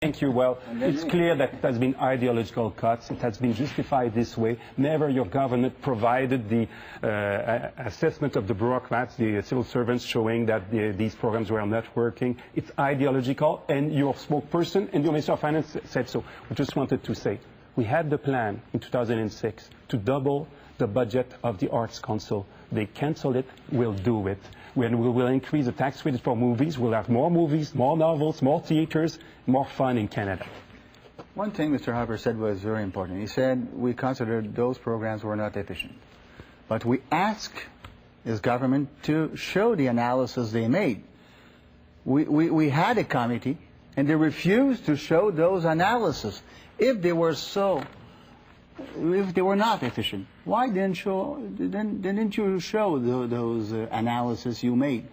Thank you. Well, it's clear that it has been ideological cuts. It has been justified this way. Never your government provided the assessment of the bureaucrats, the civil servants, showing that these programs were not working. It's ideological, and your spokesperson and your Minister of Finance said so. We just wanted to say, we had the plan in 2006 to double the budget of the Arts Council. They cancel it, we'll do it. When we will increase the tax credit for movies, we'll have more movies, more novels, more theaters, more fun in Canada. One thing Mr. Harper said was very important. He said we considered those programs were not efficient. But we asked his government to show the analysis they made. We had a committee, and they refused to show those analysis. If they were not efficient, why didn't you show those analysis you made?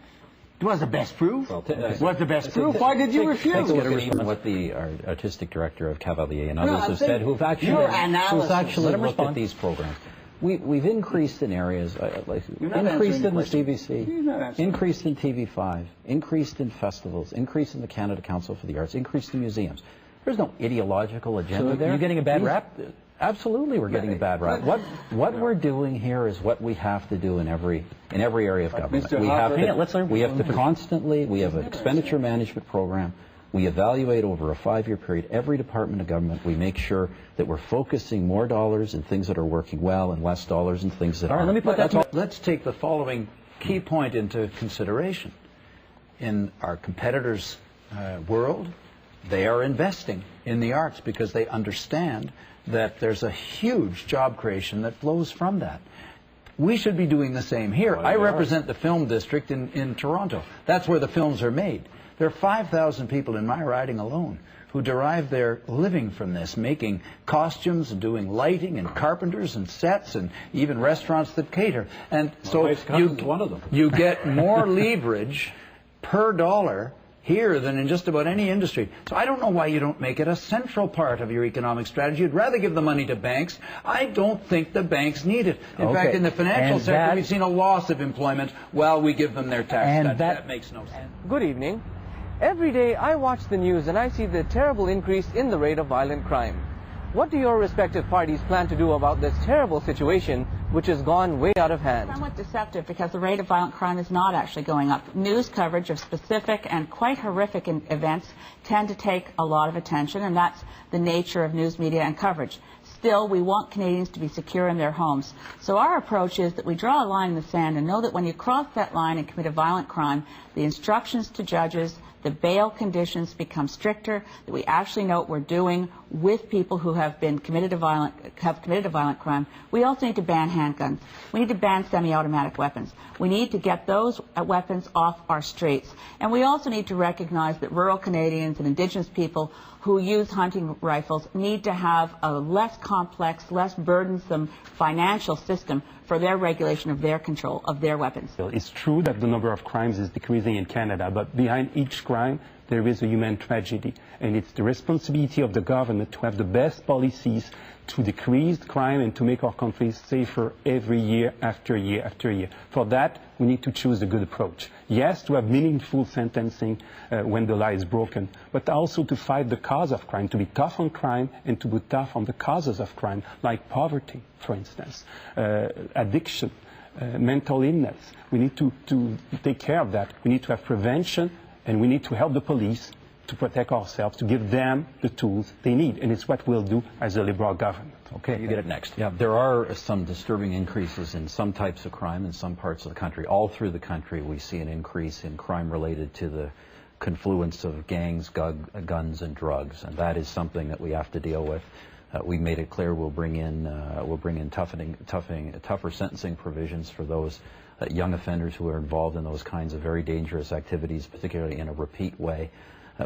It was the best proof. Well, what's the best proof? Why did you refuse? Take a look at what the artistic director of Cavalier and others have said, who've actually looked at these programs. We've increased in areas, increased in the CBC, increased in TV5, increased in festivals, increased in the Canada Council for the Arts, increased in museums. There's no ideological agenda there. You're getting a bad rap? Absolutely, we're getting a bad rap. What we're doing here is what we have to do in every area of government. We have to constantly. We have an expenditure management program. We evaluate over a 5-year period every department of government. We make sure that we're focusing more dollars in things that are working well and less dollars in things that aren't. Let me put that. Let's take the following key point into consideration. In our competitors' world, they are investing in the arts because they understand that there's a huge job creation that flows from that. We should be doing the same here. I represent the film district in Toronto. That's where the films are made. There are 5,000 people in my riding alone who derive their living from this, making costumes and doing lighting and carpenters and sets and even restaurants that cater. And so you get more leverage per dollar here than in just about any industry. So I don't know why you don't make it a central part of your economic strategy. You'd rather give the money to banks. I don't think the banks need it. In fact, in the financial sector, we've seen a loss of employment while we give them their tax cut. That makes no sense. Good evening. Every day I watch the news and I see the terrible increase in the rate of violent crime. What do your respective parties plan to do about this terrible situation, which has gone way out of hand? It's somewhat deceptive because the rate of violent crime is not actually going up. News coverage of specific and quite horrific events tend to take a lot of attention, and that's the nature of news media and coverage. Still, we want Canadians to be secure in their homes. So our approach is that we draw a line in the sand and know that when you cross that line and commit a violent crime, the instructions to judges, the bail conditions become stricter, that we actually know what we're doing with people who have committed a violent crime. We also need to ban handguns. We need to ban semi-automatic weapons. We need to get those weapons off our streets. And we also need to recognize that rural Canadians and Indigenous people who use hunting rifles need to have a less complex, less burdensome financial system for their regulation of their control of their weapons. It's true that the number of crimes is decreasing in Canada, but behind each crime there is a human tragedy, and it's the responsibility of the government to have the best policies to decrease crime and to make our country safer every year after year after year. For that, we need to choose a good approach. Yes, to have meaningful sentencing when the law is broken, but also to fight the cause of crime, to be tough on crime and to be tough on the causes of crime, like poverty, for instance, addiction, mental illness. We need to take care of that. We need to have prevention, and we need to help the police to protect ourselves, to give them the tools they need. And it's what we'll do as a Liberal government. Okay, you get it next. Yeah, there are some disturbing increases in some types of crime in some parts of the country. All through the country, we see an increase in crime related to the confluence of gangs, guns, and drugs. And that is something that we have to deal with. We made it clear we'll bring in tougher sentencing provisions for those young offenders who are involved in those kinds of very dangerous activities, particularly in a repeat way.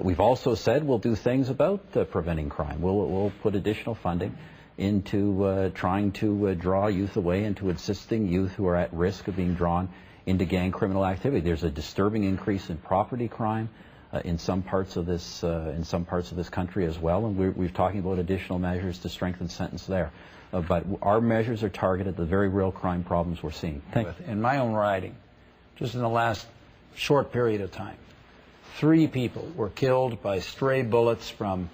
We've also said we'll do things about preventing crime. We'll put additional funding into trying to draw youth away, into assisting youth who are at risk of being drawn into gang criminal activity. There's a disturbing increase in property crime in some parts of this country as well, and we're talking about additional measures to strengthen sentence there. But our measures are targeted at the very real crime problems we're seeing. In my own riding, just in the last short period of time, 3 people were killed by stray bullets from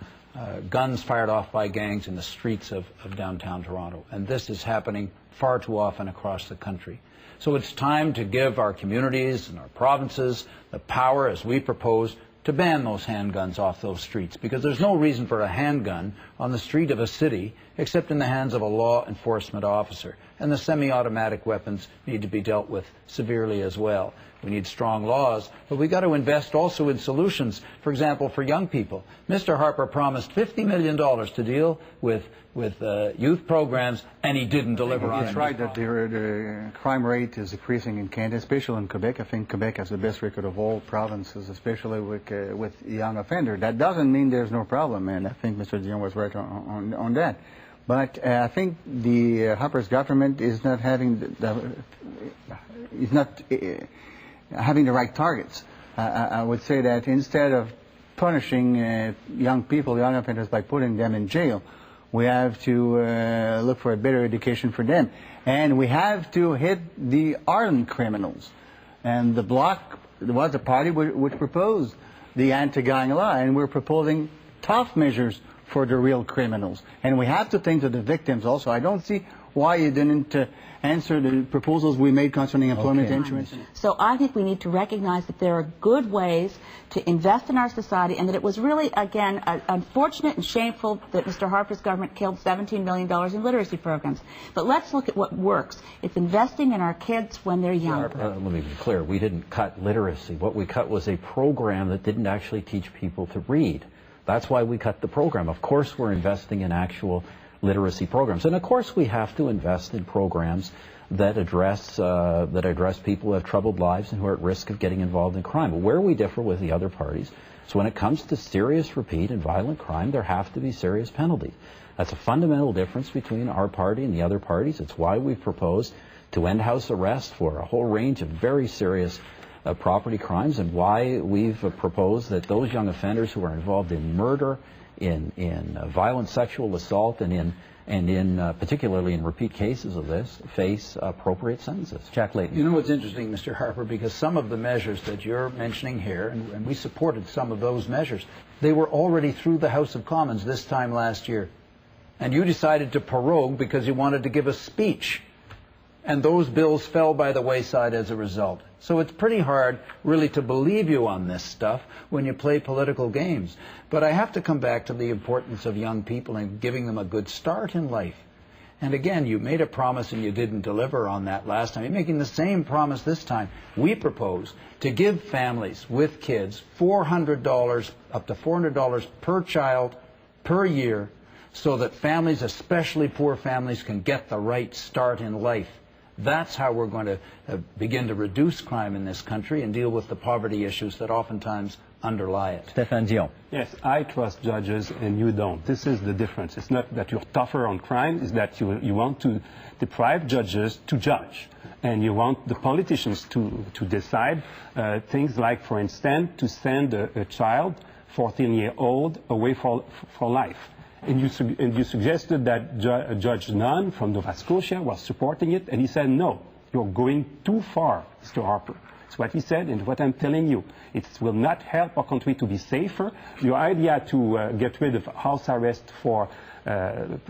guns fired off by gangs in the streets of downtown Toronto. And this is happening far too often across the country. So it's time to give our communities and our provinces the power, as we propose, to ban those handguns off those streets, because there's no reason for a handgun on the street of a city except in the hands of a law enforcement officer. And the semi-automatic weapons need to be dealt with severely as well. We need strong laws, but we've got to invest also in solutions, for example, for young people. Mr. Harper promised $50 million to deal with youth programs, and he didn't deliver on it. It's right that the crime rate is decreasing in Canada, especially in Quebec. I think Quebec has the best record of all provinces, especially with young offenders. That doesn't mean there's no problem, and I think Mr. Dion was right on that. But I think the Harper's government is not having having the right targets. I would say that instead of punishing young people, young offenders, by putting them in jail, we have to look for a better education for them. And we have to hit the hardened criminals. And the Bloc was a party which proposed the anti-gang law, and we're proposing tough measures for the real criminals. And we have to think of the victims also. I don't see why you didn't answer the proposals we made concerning employment insurance. So I think we need to recognize that there are good ways to invest in our society, and that it was really, again, unfortunate and shameful that Mr. Harper's government killed $17 million in literacy programs. But let's look at what works. It's investing in our kids when they're young. Let me be clear. We didn't cut literacy. What we cut was a program that didn't actually teach people to read. That's why we cut the program. Of course, we're investing in actual literacy programs. And of course we have to invest in programs that address people who have troubled lives and who are at risk of getting involved in crime. But where we differ with the other parties is when it comes to serious, repeat, and violent crime, there have to be serious penalties. That's a fundamental difference between our party and the other parties. It's why we've proposed to end house arrest for a whole range of very serious property crimes, and why we've proposed that those young offenders who are involved in murder, in violent sexual assault, and particularly in repeat cases of this, face appropriate sentences. Jack Layton. You know what's interesting, Mr. Harper, because some of the measures that you're mentioning here, and we supported some of those measures, they were already through the House of Commons this time last year. And you decided to prorogue because you wanted to give a speech. And those bills fell by the wayside as a result. So it's pretty hard really to believe you on this stuff when you play political games. But I have to come back to the importance of young people and giving them a good start in life. And again, you made a promise and you didn't deliver on that last time. You're making the same promise this time. We propose to give families with kids $400, up to $400 per child per year, so that families, especially poor families, can get the right start in life. That's how we're going to begin to reduce crime in this country and deal with the poverty issues that oftentimes underlie it. Stéphane Dion. Yes, I trust judges and you don't. This is the difference. It's not that you're tougher on crime, it's that you want to deprive judges to judge. And you want the politicians to decide things like, for instance, to send a child, 14-year-old, away for life. And you suggested that Judge Nunn from Nova Scotia was supporting it, and he said, no, you're going too far, Mr. Harper. That's what he said, and what I'm telling you, it will not help our country to be safer. Your idea to get rid of house arrest for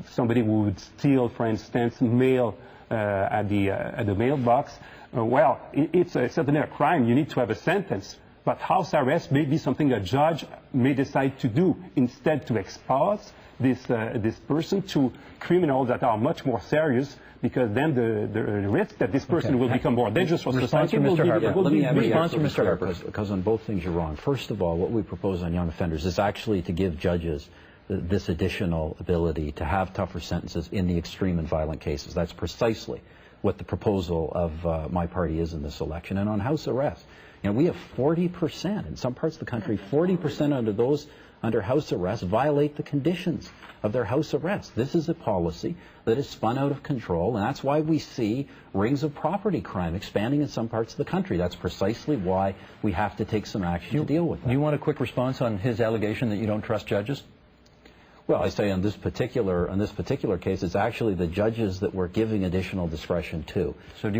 somebody who would steal, for instance, mail at the mailbox, well, it's certainly a crime. You need to have a sentence. But house arrest may be something a judge may decide to do instead to expose this person to criminals that are much more serious, because then the risk that this person will become more dangerous for society will be... Let me have a response from Mr. Harper, because on both things you're wrong. First of all, what we propose on young offenders is actually to give judges this additional ability to have tougher sentences in the extreme and violent cases. That's precisely what the proposal of my party is in this election. And on house arrest, you know, we have 40% in some parts of the country, 40% under those under house arrest violate the conditions of their house arrest. This is a policy that is spun out of control, and that's why we see rings of property crime expanding in some parts of the country. That's precisely why we have to take some action to deal with that. Do you want a quick response on his allegation that you don't trust judges? Well, I say on this particular case, it's actually the judges that we're giving additional discretion to. So do you want